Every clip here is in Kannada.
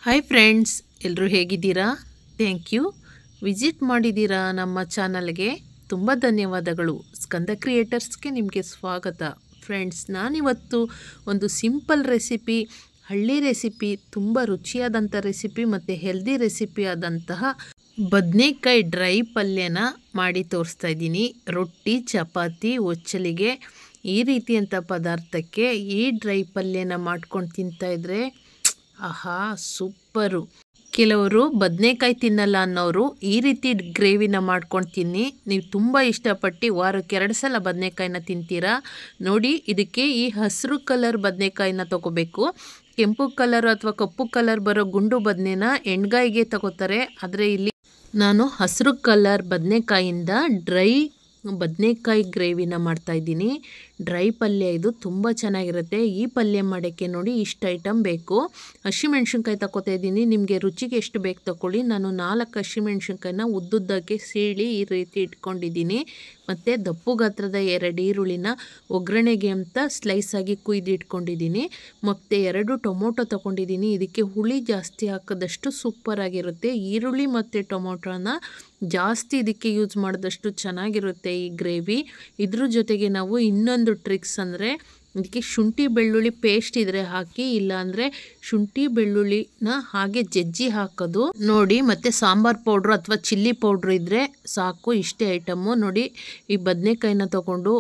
ಹಾಯ್ ಫ್ರೆಂಡ್ಸ್, ಎಲ್ಲರೂ ಹೇಗಿದ್ದೀರಾ? Thank you. ವಿಸಿಟ್ ಮಾಡಿದ್ದೀರಾ ನಮ್ಮ ಚಾನಲ್ಗೆ, ತುಂಬ ಧನ್ಯವಾದಗಳು. ಸ್ಕಂದ ಕ್ರಿಯೇಟರ್ಸ್ಗೆ ನಿಮಗೆ ಸ್ವಾಗತ. ಫ್ರೆಂಡ್ಸ್, ನಾನಿವತ್ತು ಒಂದು ಸಿಂಪಲ್ ರೆಸಿಪಿ, ಹಳ್ಳಿ ರೆಸಿಪಿ, ತುಂಬ ರುಚಿಯಾದಂಥ ರೆಸಿಪಿ ಮತ್ತು ಹೆಲ್ದಿ ರೆಸಿಪಿ ಆದಂತಹ ಬದನೆಕಾಯಿ ಡ್ರೈ ಪಲ್ಯನ ಮಾಡಿ ತೋರಿಸ್ತಾ ಇದ್ದೀನಿ. ರೊಟ್ಟಿ, ಚಪಾತಿ, ಒಚ್ಚಲಿಗೆ ಈ ರೀತಿಯಂಥ ಪದಾರ್ಥಕ್ಕೆ ಈ ಡ್ರೈ ಪಲ್ಯನ ಮಾಡ್ಕೊಂಡು ತಿಂತಾಯಿದ್ರೆ ಆಹಾ ಸೂಪರು. ಕೆಲವರು ಬದನೆಕಾಯಿ ತಿನ್ನಲ್ಲ ಅನ್ನೋರು ಈ ರೀತಿ ಗ್ರೇವಿನ ಮಾಡ್ಕೊಂಡು ತಿನ್ನಿ. ನೀವು ತುಂಬ ಇಷ್ಟಪಟ್ಟು ವಾರಕ್ಕೆ 2 ಸಲ ಬದನೆಕಾಯಿನ ತಿಂತೀರಾ. ನೋಡಿ, ಇದಕ್ಕೆ ಈ ಹಸಿರು ಕಲರ್ ಬದನೆಕಾಯಿನ ತೊಗೋಬೇಕು. ಕೆಂಪು ಕಲರ್ ಅಥವಾ ಕಪ್ಪು ಕಲರ್ ಬರೋ ಗುಂಡು ಬದನೆನ ಎಣ್ಗಾಯಿಗೆ ತಗೋತಾರೆ. ಆದರೆ ಇಲ್ಲಿ ನಾನು ಹಸಿರು ಕಲರ್ ಬದನೆಕಾಯಿಂದ ಡ್ರೈ ಬದನೆಕಾಯಿ ಗ್ರೇವಿನ ಮಾಡ್ತಾಯಿದ್ದೀನಿ. ಡ್ರೈ ಪಲ್ಯ ಇದು ತುಂಬ ಚೆನ್ನಾಗಿರುತ್ತೆ. ಈ ಪಲ್ಯ ಮಾಡೋಕ್ಕೆ ನೋಡಿ ಇಷ್ಟು ಐಟಮ್ ಬೇಕು. ಹಸಿಮೆಣ್ಸಿನ್ಕಾಯಿ ತಗೋತಾ ಇದ್ದೀನಿ. ನಿಮಗೆ ರುಚಿಗೆ ಎಷ್ಟು ಬೇಕು ತಗೊಳ್ಳಿ. ನಾನು 4 ಹಸಿಮೆಣ್ಸಿನ್ಕಾಯಿನ ಉದ್ದುದ್ದಕ್ಕೆ ಸೀಳಿ ಈ ರೀತಿ ಇಟ್ಕೊಂಡಿದ್ದೀನಿ. ಮತ್ತು ದಪ್ಪು ಗಾತ್ರದ 2 ಈರುಳ್ಳಿನ ಒಗ್ಗರಣೆಗೆ ಅಂತ ಸ್ಲೈಸಾಗಿ ಕುಯ್ದು ಇಟ್ಕೊಂಡಿದ್ದೀನಿ. ಮತ್ತು 2 ಟೊಮೊಟೊ ತೊಗೊಂಡಿದ್ದೀನಿ. ಇದಕ್ಕೆ ಹುಳಿ ಜಾಸ್ತಿ ಹಾಕಿದಷ್ಟು ಸೂಪರಾಗಿರುತ್ತೆ. ಈರುಳ್ಳಿ ಮತ್ತು ಟೊಮೊಟೊನ ಜಾಸ್ತಿ ಇದಕ್ಕೆ ಯೂಸ್ ಮಾಡಿದಷ್ಟು ಚೆನ್ನಾಗಿರುತ್ತೆ ಈ ಗ್ರೇವಿ. ಇದ್ರ ಜೊತೆಗೆ ನಾವು ಇನ್ನೊಂದು ಟ್ರಿಕ್ಸ್ ಅಂದರೆ ಇದಕ್ಕೆ ಶುಂಠಿ ಬೆಳ್ಳುಳ್ಳಿ ಪೇಸ್ಟ್ ಇದ್ರೆ ಹಾಕಿ, ಇಲ್ಲಾಂದರೆ ಶುಂಠಿ ಬೆಳ್ಳುಳ್ಳಿನ ಹಾಗೆ ಜಜ್ಜಿ ಹಾಕೋದು ನೋಡಿ. ಮತ್ತು ಸಾಂಬಾರ್ ಪೌಡ್ರು ಅಥವಾ ಚಿಲ್ಲಿ ಪೌಡ್ರು ಇದ್ದರೆ ಸಾಕು. ಇಷ್ಟೇ ಐಟಮ್ಮು. ನೋಡಿ, ಈ ಬದನೆಕಾಯಿನ ತೊಗೊಂಡು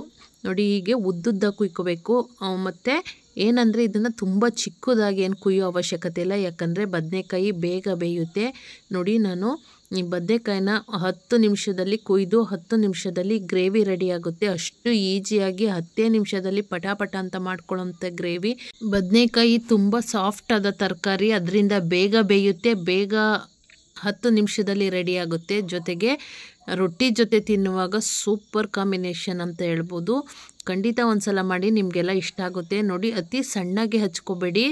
ನೋಡಿ ಹೀಗೆ ಉದ್ದುದ್ದ ಕುಯ್ಕೋಬೇಕು. ಮತ್ತು ಏನಂದರೆ ಇದನ್ನು ತುಂಬ ಚಿಕ್ಕದಾಗಿ ಏನು ಕುಯ್ಯೋ ಅವಶ್ಯಕತೆ ಇಲ್ಲ, ಯಾಕಂದರೆ ಬದನೆಕಾಯಿ ಬೇಗ ಬೇಯುತ್ತೆ. ನೋಡಿ, ನಾನು ಈ ಬದನೆಕಾಯಿನ 10 ನಿಮಿಷದಲ್ಲಿ ಕುಯ್ದು 10 ನಿಮಿಷದಲ್ಲಿ ಗ್ರೇವಿ ರೆಡಿ ಆಗುತ್ತೆ. ಅಷ್ಟು ಈಸಿಯಾಗಿ 10 ನಿಮಿಷದಲ್ಲಿ ಪಟಾಪಟ ಅಂತ ಮಾಡ್ಕೊಳ್ಳೋಂಥ ಗ್ರೇವಿ. ಬದನೆಕಾಯಿ ತುಂಬ ಸಾಫ್ಟ್ ಆದ ತರಕಾರಿ, ಅದರಿಂದ ಬೇಗ ಬೇಯುತ್ತೆ, ಬೇಗ 10 ನಿಮಿಷದಲ್ಲಿ ರೆಡಿ ಆಗುತ್ತೆ. ಜೊತೆಗೆ ರೊಟ್ಟಿ ಜೊತೆ ತಿನ್ನುವಾಗ ಸೂಪರ್ ಕಾಂಬಿನೇಷನ್ ಅಂತ ಹೇಳ್ಬೋದು. ಖಂಡಿತ ಒಂದು ಸಲ ಮಾಡಿ, ನಿಮಗೆಲ್ಲ ಇಷ್ಟ ಆಗುತ್ತೆ. ನೋಡಿ, ಅತಿ ಸಣ್ಣಗೆ ಹಚ್ಕೋಬೇಡಿ,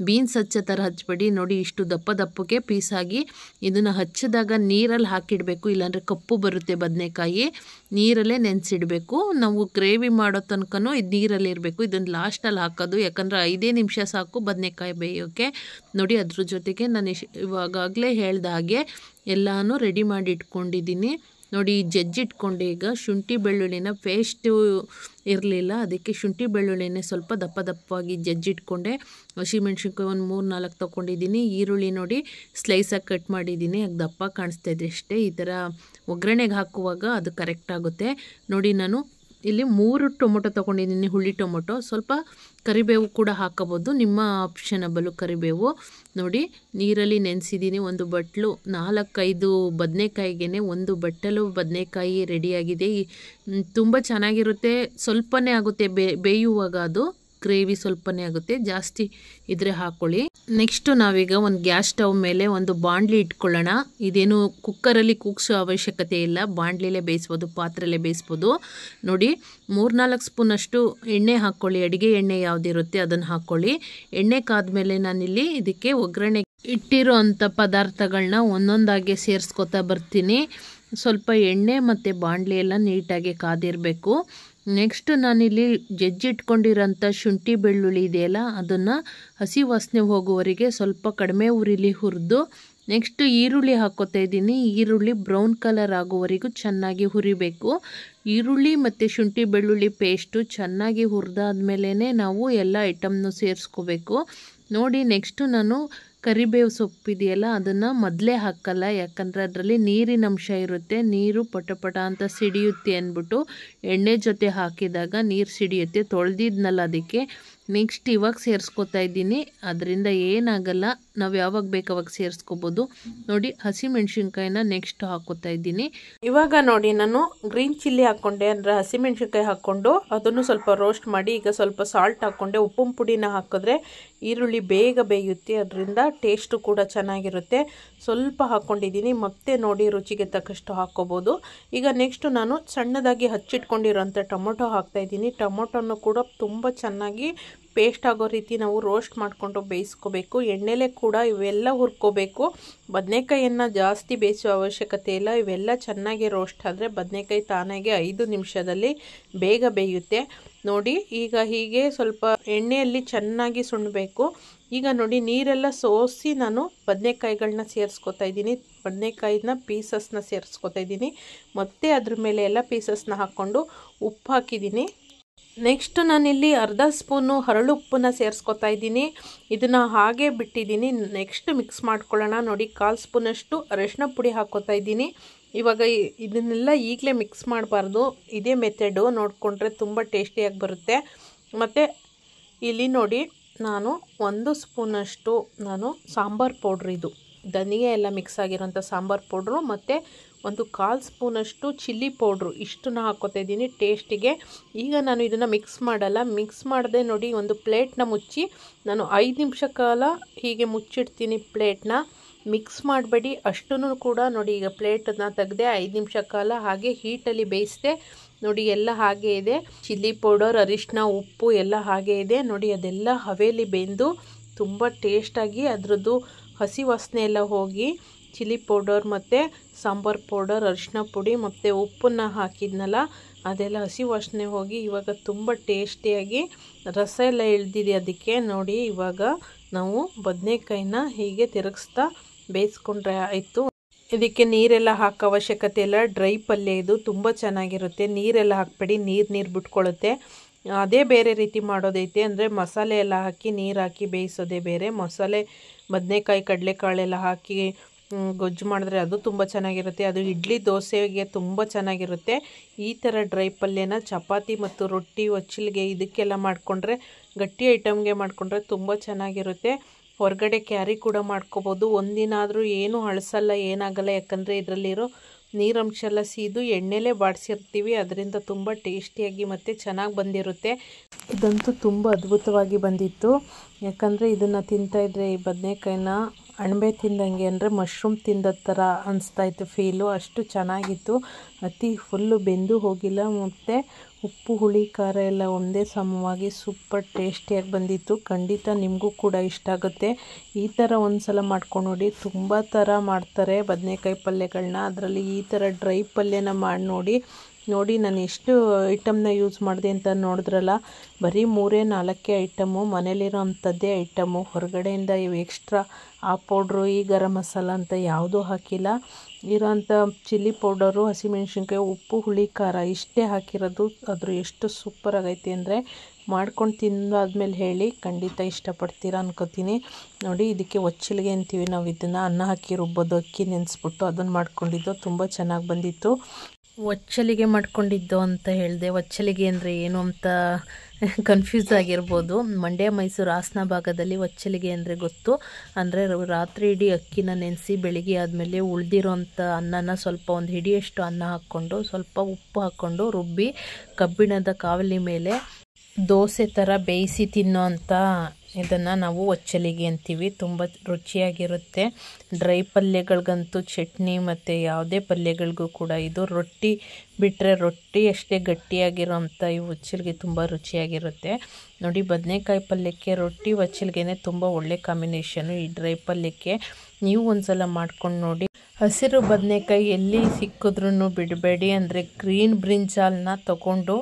ಬೀನ್ಸ್ ಹಚ್ಚೋ ಥರ ಹಚ್ಚಬೇಡಿ. ನೋಡಿ, ಇಷ್ಟು ದಪ್ಪ ದಪ್ಪಕ್ಕೆ ಪೀಸಾಗಿ ಇದನ್ನು ಹಚ್ಚಿದಾಗ ನೀರಲ್ಲಿ ಹಾಕಿಡಬೇಕು, ಇಲ್ಲಾಂದರೆ ಕಪ್ಪು ಬರುತ್ತೆ ಬದನೆಕಾಯಿ. ನೀರಲ್ಲೇ ನೆನೆಸಿಡಬೇಕು. ನಾವು ಗ್ರೇವಿ ಮಾಡೋ ತನಕನೂ ಇದು ನೀರಲ್ಲಿ ಇರಬೇಕು. ಇದನ್ನು ಲಾಸ್ಟಲ್ಲಿ ಹಾಕೋದು, ಯಾಕಂದರೆ 5 ನಿಮಿಷ ಸಾಕು ಬದನೆಕಾಯಿ ಬೇಯೋಕ್ಕೆ. ನೋಡಿ, ಅದ್ರ ಜೊತೆಗೆ ನಾನು ಇವಾಗಲೇ ಹೇಳ್ದ ಹಾಗೆ ಎಲ್ಲನೂ ರೆಡಿ ಮಾಡಿ ಇಟ್ಕೊಂಡಿದ್ದೀನಿ. ನೋಡಿ, ಜಜ್ಜಿಟ್ಕೊಂಡು ಈಗ ಶುಂಠಿ ಬೆಳ್ಳುಳ್ಳಿನ ಪೇಸ್ಟು ಇರಲಿಲ್ಲ, ಅದಕ್ಕೆ ಶುಂಠಿ ಬೆಳ್ಳುಳ್ಳಿನೇ ಸ್ವಲ್ಪ ದಪ್ಪ ದಪ್ಪವಾಗಿ ಜಜ್ಜಿಟ್ಕೊಂಡೆ. ಹಸಿಮೆಣ್ಸಿನ್ಕಾಯಿ ಒಂದು 3-4 ತೊಗೊಂಡಿದ್ದೀನಿ. ಈರುಳ್ಳಿ ನೋಡಿ ಸ್ಲೈಸಾಗಿ ಕಟ್ ಮಾಡಿದ್ದೀನಿ, ಅದು ದಪ್ಪ ಕಾಣಿಸ್ತಾ ಇದೆ ಅಷ್ಟೇ. ಈ ಥರ ಒಗ್ಗರಣೆಗೆ ಹಾಕುವಾಗ ಅದು ಕರೆಕ್ಟ್ ಆಗುತ್ತೆ. ನೋಡಿ, ನಾನು ಇಲ್ಲಿ 3 ಟೊಮೊಟೊ ತೊಗೊಂಡಿದ್ದೀನಿ, ಹುಳಿ ಟೊಮೊಟೊ. ಸ್ವಲ್ಪ ಕರಿಬೇವು ಕೂಡ ಹಾಕೋಬೋದು, ನಿಮ್ಮ ಆಪ್ಷನಬಲು ಕರಿಬೇವು. ನೋಡಿ, ನೀರಲ್ಲಿ ನೆನೆಸಿದ್ದೀನಿ. 1 ಬಟ್ಲು 4-5 ಬದನೆಕಾಯಿಗೆ 1 ಬಟ್ಟಲು ಬದನೆಕಾಯಿ ರೆಡಿಯಾಗಿದೆ. ತುಂಬ ಚೆನ್ನಾಗಿರುತ್ತೆ. ಸ್ವಲ್ಪನೇ ಆಗುತ್ತೆ ಬೇಯುವಾಗ, ಅದು ಗ್ರೇವಿ ಸ್ವಲ್ಪನೇ ಆಗುತ್ತೆ, ಜಾಸ್ತಿ ಇದ್ರೆ ಹಾಕ್ಕೊಳ್ಳಿ. ನೆಕ್ಸ್ಟು ನಾವೀಗ ಒಂದು ಗ್ಯಾಸ್ ಸ್ಟವ್ ಮೇಲೆ ಒಂದು ಬಾಣಲಿ ಇಟ್ಕೊಳ್ಳೋಣ. ಇದೇನು ಕುಕ್ಕರಲ್ಲಿ ಕೂಗಿಸೋ ಅವಶ್ಯಕತೆ ಇಲ್ಲ, ಬಾಣಲಿಲೇ ಬೇಯಿಸ್ಬೋದು, ಪಾತ್ರೆಯಲ್ಲೇ ಬೇಯಿಸ್ಬೋದು. ನೋಡಿ, 3-4 ಸ್ಪೂನಷ್ಟು ಎಣ್ಣೆ ಹಾಕ್ಕೊಳ್ಳಿ. ಅಡುಗೆ ಎಣ್ಣೆ ಯಾವುದಿರುತ್ತೆ ಅದನ್ನು ಹಾಕ್ಕೊಳ್ಳಿ. ಎಣ್ಣೆ ಕಾದ್ಮೇಲೆ ನಾನಿಲ್ಲಿ ಇದಕ್ಕೆ ಒಗ್ಗರಣೆ ಇಟ್ಟಿರೋ ಅಂಥ ಪದಾರ್ಥಗಳನ್ನ ಒಂದೊಂದಾಗಿ ಸೇರಿಸ್ಕೊತಾ ಬರ್ತೀನಿ. ಸ್ವಲ್ಪ ಎಣ್ಣೆ ಮತ್ತು ಬಾಣಲಿ ಎಲ್ಲ ನೀಟಾಗಿ ಕಾದಿರಬೇಕು. ನೆಕ್ಸ್ಟ್ ನಾನಿಲ್ಲಿ ಜಜ್ಜಿಟ್ಕೊಂಡಿರೋಂಥ ಶುಂಠಿ ಬೆಳ್ಳುಳ್ಳಿ ಇದೆಯಲ್ಲ, ಅದನ್ನು ಹಸಿ ವಾಸನೆ ಹೋಗುವವರೆಗೆ ಸ್ವಲ್ಪ ಕಡಿಮೆ ಉರಿಲಿ ಹುರಿದು, ನೆಕ್ಸ್ಟ್ ಈರುಳ್ಳಿ ಹಾಕ್ಕೋತಾ ಇದ್ದೀನಿ. ಈರುಳ್ಳಿ ಬ್ರೌನ್ ಕಲರ್ ಆಗೋವರೆಗೂ ಚೆನ್ನಾಗಿ ಹುರಿಬೇಕು. ಈರುಳ್ಳಿ ಮತ್ತು ಶುಂಠಿ ಬೆಳ್ಳುಳ್ಳಿ ಪೇಸ್ಟು ಚೆನ್ನಾಗಿ ಹುರಿದಾದ್ಮೇಲೆ ನಾವು ಎಲ್ಲ ಐಟಮ್ನು ಸೇರಿಸ್ಕೋಬೇಕು. ನೋಡಿ, ನೆಕ್ಸ್ಟು ನಾನು ಕರಿಬೇವು ಸೊಪ್ಪಿದೆಯಲ್ಲ ಅದನ್ನು ಮೊದಲೇ ಹಾಕಲ್ಲ, ಯಾಕಂದರೆ ಅದರಲ್ಲಿ ನೀರಿನ ಅಂಶ ಇರುತ್ತೆ. ನೀರು ಪಟ ಅಂತ ಸಿಡಿಯುತ್ತೆ ಅಂದ್ಬಿಟ್ಟು ಎಣ್ಣೆ ಜೊತೆ ಹಾಕಿದಾಗ ನೀರು ಸಿಡಿಯುತ್ತೆ. ತೊಳೆದಿದ್ನಲ್ಲ ಅದಕ್ಕೆ. ನೆಕ್ಸ್ಟ್ ಇವಾಗ ಸೇರಿಸ್ಕೊತಾ ಇದ್ದೀನಿ. ಅದರಿಂದ ಏನಾಗಲ್ಲ, ನಾವು ಯಾವಾಗ ಬೇಕು ಅವಾಗ ಸೇರಿಸ್ಕೋಬೋದು. ನೋಡಿ, ಹಸಿಮೆಣ್ಸಿನ್ಕಾಯಿನ ನೆಕ್ಸ್ಟ್ ಹಾಕೋತಾ ಇದ್ದೀನಿ. ಇವಾಗ ನೋಡಿ, ನಾನು ಗ್ರೀನ್ ಚಿಲ್ಲಿ ಹಾಕ್ಕೊಂಡೆ, ಅಂದರೆ ಹಸಿಮೆಣ್ಸಿನ್ಕಾಯಿ ಹಾಕ್ಕೊಂಡು ಅದನ್ನು ಸ್ವಲ್ಪ ರೋಸ್ಟ್ ಮಾಡಿ ಈಗ ಸ್ವಲ್ಪ ಸಾಲ್ಟ್ ಹಾಕ್ಕೊಂಡೆ. ಉಪ್ಪಿನ ಪುಡಿನ ಹಾಕಿದ್ರೆ ಈರುಳ್ಳಿ ಬೇಗ ಬೇಯುತ್ತೆ, ಅದರಿಂದ ಟೇಸ್ಟು ಕೂಡ ಚೆನ್ನಾಗಿರುತ್ತೆ. ಸ್ವಲ್ಪ ಹಾಕ್ಕೊಂಡಿದ್ದೀನಿ. ಮತ್ತೆ ನೋಡಿ, ರುಚಿಗೆ ತಕ್ಕಷ್ಟು ಹಾಕ್ಕೋಬೋದು. ಈಗ ನೆಕ್ಸ್ಟು ನಾನು ಸಣ್ಣದಾಗಿ ಹಚ್ಚಿಟ್ಕೊಂಡಿರೋಂಥ ಟೊಮೊಟೊ ಹಾಕ್ತಾಯಿದ್ದೀನಿ. ಟೊಮೊಟೊನು ಕೂಡ ತುಂಬ ಚೆನ್ನಾಗಿ ಪೇಸ್ಟ್ ಆಗೋ ರೀತಿ ನಾವು ರೋಸ್ಟ್ ಮಾಡಿಕೊಂಡು ಬೇಯಿಸ್ಕೋಬೇಕು. ಎಣ್ಣೆಲೇ ಕೂಡ ಇವೆಲ್ಲ ಹುರ್ಕೋಬೇಕು. ಬದನೆಕಾಯಿಯನ್ನು ಜಾಸ್ತಿ ಬೇಯಿಸೋ ಅವಶ್ಯಕತೆ ಇಲ್ಲ. ಇವೆಲ್ಲ ಚೆನ್ನಾಗಿ ರೋಸ್ಟ್ ಆದರೆ ಬದನೆಕಾಯಿ ತಾನಾಗೆ 5 ನಿಮಿಷದಲ್ಲಿ ಬೇಗ ಬೇಯುತ್ತೆ. ನೋಡಿ, ಈಗ ಹೀಗೆ ಸ್ವಲ್ಪ ಎಣ್ಣೆಯಲ್ಲಿ ಚೆನ್ನಾಗಿ ಸುಣ್ಣಬೇಕು. ಈಗ ನೋಡಿ ನೀರೆಲ್ಲ ಸೋಸಿ ನಾನು ಬದನೆಕಾಯಿಗಳನ್ನ ಸೇರಿಸ್ಕೊತಾ ಇದ್ದೀನಿ. ಬದನೆಕಾಯಿನ ಪೀಸಸ್ನ ಸೇರಿಸ್ಕೊತಾ ಇದ್ದೀನಿ. ಮತ್ತು ಅದ್ರ ಮೇಲೆ ಎಲ್ಲ ಪೀಸಸ್ನ ಹಾಕ್ಕೊಂಡು ಉಪ್ಪು ಹಾಕಿದ್ದೀನಿ. ನೆಕ್ಸ್ಟ್ ನಾನಿಲ್ಲಿ ಅರ್ಧ ಸ್ಪೂನು ಹರಳುಪ್ಪನ್ನ ಸೇರಿಸ್ಕೊತಾ ಇದ್ದೀನಿ. ಇದನ್ನು ಹಾಗೆ ಬಿಟ್ಟಿದ್ದೀನಿ. ನೆಕ್ಸ್ಟ್ ಮಿಕ್ಸ್ ಮಾಡ್ಕೊಳ್ಳೋಣ. ನೋಡಿ 1/4 ಸ್ಪೂನಷ್ಟು ಅರಿಶಿನ ಪುಡಿ ಹಾಕ್ಕೊತಾ ಇದ್ದೀನಿ. ಇವಾಗ ಇದನ್ನೆಲ್ಲ ಈಗಲೇ ಮಿಕ್ಸ್ ಮಾಡಬಾರ್ದು. ಇದೇ ಮೆಥಡು ನೋಡಿಕೊಂಡ್ರೆ ತುಂಬ ಟೇಸ್ಟಿಯಾಗಿ ಬರುತ್ತೆ. ಮತ್ತು ಇಲ್ಲಿ ನೋಡಿ ನಾನು 1 ಸ್ಪೂನಷ್ಟು ಸಾಂಬಾರು ಪೌಡ್ರ್, ಇದು ಧನಿಯಾ ಎಲ್ಲ ಮಿಕ್ಸ್ ಆಗಿರೋಂಥ ಸಾಂಬಾರು ಪೌಡ್ರು, ಮತ್ತು 1/4 ಸ್ಪೂನಷ್ಟು ಚಿಲ್ಲಿ ಪೌಡ್ರು, ಇಷ್ಟನ್ನ ಹಾಕ್ಕೊತಾ ಇದ್ದೀನಿ ಟೇಸ್ಟಿಗೆ. ಈಗ ನಾನು ಇದನ್ನು ಮಿಕ್ಸ್ ಮಾಡಲ್ಲ. ಮಿಕ್ಸ್ ಮಾಡದೆ ನೋಡಿ ಒಂದು ಪ್ಲೇಟ್ನ ಮುಚ್ಚಿ ನಾನು 5 ನಿಮಿಷ ಕಾಲ ಹೀಗೆ ಮುಚ್ಚಿಡ್ತೀನಿ ಪ್ಲೇಟ್ನ. ಮಿಕ್ಸ್ ಮಾಡಬೇಡಿ ಅಷ್ಟೂ ಕೂಡ. ನೋಡಿ ಈಗ ಪ್ಲೇಟನ್ನು ತೆಗೆದೆ 5 ನಿಮಿಷ ಕಾಲ ಹಾಗೆ ಹೀಟಲ್ಲಿ ಬೇಯಿಸಿದೆ. ನೋಡಿ ಎಲ್ಲ ಹಾಗೆ ಇದೆ. ಚಿಲ್ಲಿ ಪೌಡರ್, ಅರಿಶಿನ, ಉಪ್ಪು ಎಲ್ಲ ಹಾಗೆ ಇದೆ. ನೋಡಿ ಅದೆಲ್ಲ ಹವೆಯಲ್ಲಿ ಬೆಂದು ತುಂಬ ಟೇಸ್ಟಾಗಿ ಅದರದ್ದು ಹಸಿ ವಾಸನೆ ಎಲ್ಲ ಹೋಗಿ, ಚಿಲ್ಲಿ ಪೌಡರ್ ಮತ್ತು ಸಾಂಬಾರು ಪೌಡರ್, ಅರಿಶಿನ ಪುಡಿ ಮತ್ತು ಉಪ್ಪನ್ನು ಹಾಕಿದ್ನಲ್ಲ ಅದೆಲ್ಲ ಹಸಿ ವಾಸನೆ ಹೋಗಿ ಇವಾಗ ತುಂಬ ಟೇಸ್ಟಿಯಾಗಿ ರಸ ಎಲ್ಲ ಇಳಿದಿದೆ ಅದಕ್ಕೆ. ನೋಡಿ ಇವಾಗ ನಾವು ಬದನೆಕಾಯಿನ ಹೀಗೆ ತಿರುಗಿಸ್ತಾ ಬೇಯಿಸ್ಕೊಂಡ್ರೆ ಆಯಿತು. ಇದಕ್ಕೆ ನೀರೆಲ್ಲ ಹಾಕೋ ಅವಶ್ಯಕತೆ ಇಲ್ಲ. ಡ್ರೈ ಪಲ್ಯ ಇದು, ತುಂಬ ಚೆನ್ನಾಗಿರುತ್ತೆ. ನೀರೆಲ್ಲ ಹಾಕಬೇಡಿ, ನೀರು ಬಿಟ್ಕೊಳ್ಳುತ್ತೆ. ಅದೇ ಬೇರೆ ರೀತಿ ಮಾಡೋದೈತೆ. ಅಂದರೆ ಮಸಾಲೆ ಎಲ್ಲ ಹಾಕಿ ನೀರು ಹಾಕಿ ಬೇಯಿಸೋದೇ ಬೇರೆ. ಮಸಾಲೆ ಬದನೆಕಾಯಿ, ಕಡಲೆಕಾಳೆಲ್ಲ ಹಾಕಿ ಗೊಜ್ಜು ಮಾಡಿದ್ರೆ ಅದು ತುಂಬ ಚೆನ್ನಾಗಿರುತ್ತೆ. ಅದು ಇಡ್ಲಿ ದೋಸೆಗೆ ತುಂಬ ಚೆನ್ನಾಗಿರುತ್ತೆ. ಈ ಥರ ಡ್ರೈ ಪಲ್ಯನ ಚಪಾತಿ ಮತ್ತು ರೊಟ್ಟಿ, ಒಚ್ಚಲಿಗೆ ಇದಕ್ಕೆಲ್ಲ ಮಾಡಿಕೊಂಡ್ರೆ, ಗಟ್ಟಿ ಐಟಮ್ಗೆ ಮಾಡಿಕೊಂಡ್ರೆ ತುಂಬ ಚೆನ್ನಾಗಿರುತ್ತೆ. ಹೊರಗಡೆ ಕ್ಯಾರಿ ಕೂಡ ಮಾಡ್ಕೋಬೋದು. ಒಂದಿನ ಆದರೂ ಏನೂ ಅಳಿಸಲ್ಲ, ಏನಾಗಲ್ಲ. ಯಾಕಂದರೆ ಇದರಲ್ಲಿರೋ ನೀರಂಶ ಎಲ್ಲ ಸೀದು ಎಣ್ಣೆಲೇ ಬಾಡಿಸಿರ್ತೀವಿ. ಅದರಿಂದ ತುಂಬ ಟೇಸ್ಟಿಯಾಗಿ ಮತ್ತು ಚೆನ್ನಾಗಿ ಬಂದಿರುತ್ತೆ. ಇದಂತೂ ತುಂಬ ಅದ್ಭುತವಾಗಿ ಬಂದಿತ್ತು. ಯಾಕಂದರೆ ಇದನ್ನು ತಿಂತಾಯಿದ್ರೆ ಈ ಬದನೆಕಾಯಿನ ಅಣಬೆ ತಿಂದಂಗೆ, ಅಂದರೆ ಮಶ್ರೂಮ್ ತಿಂದ ಥರ ಅನಿಸ್ತಾಯಿತ್ತು ಫೀಲು. ಅಷ್ಟು ಚೆನ್ನಾಗಿತ್ತು. ಅತಿ ಫುಲ್ಲು ಬೆಂದು ಹೋಗಿಲ್ಲ. ಮತ್ತು ಉಪ್ಪು, ಹುಳಿ, ಖಾರ ಎಲ್ಲ ಒಂದೇ ಸಮವಾಗಿ ಸೂಪರ್ ಟೇಸ್ಟಿಯಾಗಿ ಬಂದಿತ್ತು. ಖಂಡಿತ ನಿಮಗೂ ಕೂಡ ಇಷ್ಟ ಆಗುತ್ತೆ. ಈ ಥರ ಒಂದು ಸಲ ಮಾಡ್ಕೊಂಡು ನೋಡಿ. ತುಂಬ ಥರ ಮಾಡ್ತಾರೆ ಬದನೆಕಾಯಿ ಪಲ್ಯಗಳನ್ನ. ಅದರಲ್ಲಿ ಈ ಥರ ಡ್ರೈ ಪಲ್ಯನ ಮಾಡಿ ನೋಡಿ ನಾನು ಎಷ್ಟು ಐಟಮ್ನ ಯೂಸ್ ಮಾಡಿದೆ ಅಂತ ನೋಡಿದ್ರಲ್ಲ. ಬರೀ 3-4 ಐಟಮು, ಮನೇಲಿರೋ ಅಂಥದ್ದೇ ಐಟಮು. ಹೊರಗಡೆಯಿಂದ ಇವು ಎಕ್ಸ್ಟ್ರಾ ಆ ಪೌಡ್ರು, ಈ ಗರಂ ಮಸಾಲ ಅಂತ ಯಾವುದೂ ಹಾಕಿಲ್ಲ. ಇರೋಂಥ ಚಿಲ್ಲಿ ಪೌಡರು, ಹಸಿಮೆಣ್ಸಿನ್ಕಾಯಿ, ಉಪ್ಪು, ಹುಳಿ, ಖಾರ ಇಷ್ಟೇ ಹಾಕಿರೋದು. ಅದ್ರ ಎಷ್ಟು ಸೂಪರಾಗೈತೆ ಅಂದರೆ ಮಾಡ್ಕೊಂಡು ತಿಂದಾದ್ಮೇಲೆ ಹೇಳಿ. ಖಂಡಿತ ಇಷ್ಟಪಡ್ತೀರಾ ಅನ್ಕೋತೀನಿ. ನೋಡಿ ಇದಕ್ಕೆ ಒಚ್ಚಲಿಗೆ ಅಂತೀವಿ ನಾವು. ಇದನ್ನು ಅನ್ನ ಹಾಕಿ ರುಬ್ಬೋದು, ಅಕ್ಕಿ ನೆನೆಸ್ಬಿಟ್ಟು ಅದನ್ನು ಮಾಡ್ಕೊಂಡಿದ್ದು ತುಂಬ ಚೆನ್ನಾಗಿ ಬಂದಿತ್ತು. ಒಚ್ಚಲಿಗೆ ಮಾಡ್ಕೊಂಡಿದ್ದು ಅಂತ ಹೇಳಿದೆ. ಒಚ್ಚಲಿಗೆ ಅಂದರೆ ಏನು ಅಂತ ಕನ್ಫ್ಯೂಸ್ ಆಗಿರ್ಬೋದು. ಮಂಡ್ಯ, ಮೈಸೂರು, ಹಾಸನ ಭಾಗದಲ್ಲಿ ಒಚ್ಚಲಿಗೆ ಅಂದರೆ ಗೊತ್ತು. ಅಂದರೆ ರಾತ್ರಿ ಇಡೀ ಅಕ್ಕಿನ ನೆನೆಸಿ ಬೆಳಿಗ್ಗೆ ಆದಮೇಲೆ ಉಳಿದಿರೋಂಥ ಅನ್ನನ ಸ್ವಲ್ಪ ಒಂದು ಹಿಡಿಯಷ್ಟು ಅನ್ನ ಹಾಕ್ಕೊಂಡು ಸ್ವಲ್ಪ ಉಪ್ಪು ಹಾಕ್ಕೊಂಡು ರುಬ್ಬಿ ಕಬ್ಬಿಣದ ಕಾವಲಿ ಮೇಲೆ ದೋಸೆ ಥರ ಬೇಯಿಸಿ ತಿನ್ನೋ ಅಂಥ ಇದನ್ನು ನಾವು ಒಚ್ಚಲಿಗೆ ಅಂತೀವಿ. ತುಂಬ ರುಚಿಯಾಗಿರುತ್ತೆ. ಡ್ರೈ ಪಲ್ಯಗಳಿಗಂತೂ ಚಟ್ನಿ ಮತ್ತು ಯಾವುದೇ ಪಲ್ಯಗಳಿಗೂ ಕೂಡ ಇದು. ರೊಟ್ಟಿ ಬಿಟ್ಟರೆ ರೊಟ್ಟಿ ಅಷ್ಟೇ ಗಟ್ಟಿಯಾಗಿರೋಂಥ ಈ ಒಚ್ಚಲಿಗೆ ತುಂಬ ರುಚಿಯಾಗಿರುತ್ತೆ. ನೋಡಿ ಬದನೆಕಾಯಿ ಪಲ್ಯಕ್ಕೆ ರೊಟ್ಟಿ ಒಚ್ಚಲಿಗೆನೇ ತುಂಬ ಒಳ್ಳೆ ಕಾಂಬಿನೇಷನು. ಈ ಡ್ರೈ ಪಲ್ಯಕ್ಕೆ ನೀವು ಒಂದು ಸಲ ಮಾಡ್ಕೊಂಡು ನೋಡಿ. ಹಸಿರು ಬದನೆಕಾಯಿ ಎಲ್ಲಿ ಸಿಕ್ಕಿದ್ರೂ ಬಿಡಬೇಡಿ. ಅಂದರೆ ಗ್ರೀನ್ ಬ್ರಿಂಜಾಲ್ನ ತಗೊಂಡು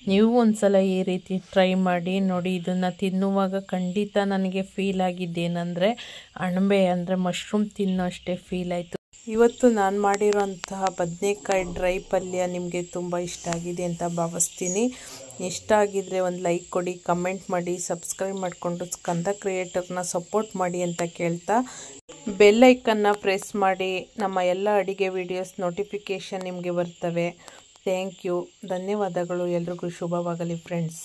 ನೀವು ಒಂದು ಸಲ ಈ ರೀತಿ ಟ್ರೈ ಮಾಡಿ ನೋಡಿ. ಇದನ್ನು ತಿನ್ನುವಾಗ ಖಂಡಿತ ನನಗೆ ಫೀಲ್ ಆಗಿದ್ದೇನೆಂದರೆ ಅಣಬೆ ಅಂದರೆ ಮಶ್ರೂಮ್ ತಿನ್ನೋ ಅಷ್ಟೇ ಫೀಲ್ ಆಯಿತು. ಇವತ್ತು ನಾನು ಮಾಡಿರೋಂತಹ ಬದನೆಕಾಯಿ ಡ್ರೈ ಪಲ್ಯ ನಿಮಗೆ ತುಂಬ ಇಷ್ಟ ಆಗಿದೆ ಅಂತ ಭಾವಿಸ್ತೀನಿ. ಇಷ್ಟ ಆಗಿದ್ದರೆ ಒಂದು ಲೈಕ್ ಕೊಡಿ, ಕಮೆಂಟ್ ಮಾಡಿ, ಸಬ್ಸ್ಕ್ರೈಬ್ ಮಾಡಿಕೊಂಡು ಸ್ಕಂದ ಕ್ರಿಯೇಟರ್ನ ಸಪೋರ್ಟ್ ಮಾಡಿ ಅಂತ ಕೇಳ್ತಾ ಬೆಲ್ ಐಕನ್ನ ಪ್ರೆಸ್ ಮಾಡಿ. ನಮ್ಮ ಎಲ್ಲ ಅಡುಗೆ ವಿಡಿಯೋಸ್ ನೋಟಿಫಿಕೇಷನ್ ನಿಮಗೆ ಬರ್ತವೆ. Thank you. ಧನ್ಯವಾದಗಳು. ಎಲ್ರಿಗೂ ಶುಭವಾಗಲಿ ಫ್ರೆಂಡ್ಸ್.